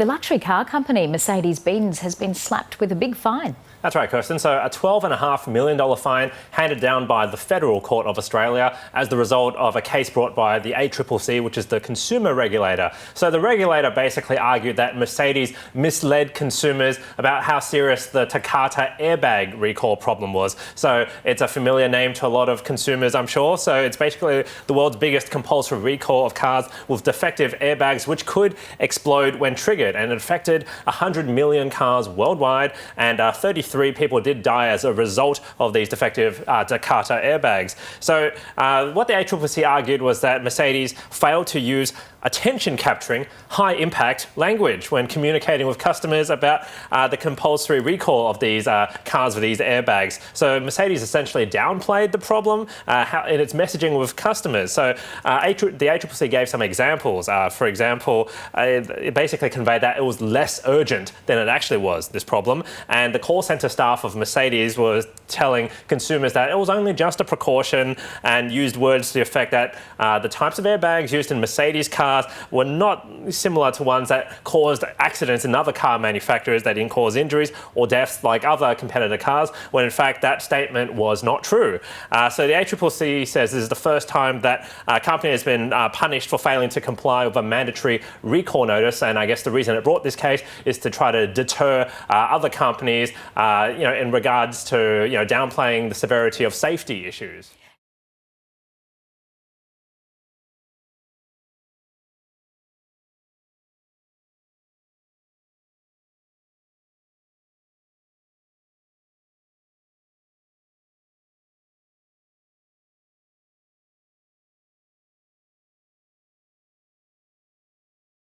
The luxury car company Mercedes-Benz has been slapped with a big fine. That's right, Kirsten. So a $12.5 million fine handed down by the Federal Court of Australia as the result of a case brought by the ACCC, which is the consumer regulator. So the regulator basically argued that Mercedes misled consumers about how serious the Takata airbag recall problem was. So it's a familiar name to a lot of consumers, I'm sure. So it's basically the world's biggest compulsory recall of cars with defective airbags, which could explode when triggered. And it affected 100 million cars worldwide, and 33 people did die as a result of these defective Takata airbags. So what the ACCC argued was that Mercedes failed to use attention-capturing, high-impact language when communicating with customers about the compulsory recall of these cars with these airbags. So Mercedes essentially downplayed the problem in its messaging with customers. So the ACCC gave some examples. For example, it basically conveyed that it was less urgent than it actually was, this problem, and the call centre staff of Mercedes was telling consumers that it was only just a precaution, and used words to the effect that the types of airbags used in Mercedes cars were not similar to ones that caused accidents in other car manufacturers that didn't cause injuries or deaths like other competitor cars, when in fact that statement was not true. So the ACCC says this is the first time that a company has been punished for failing to comply with a mandatory recall notice, and I guess the reason it brought this case is to try to deter other companies in regards to downplaying the severity of safety issues.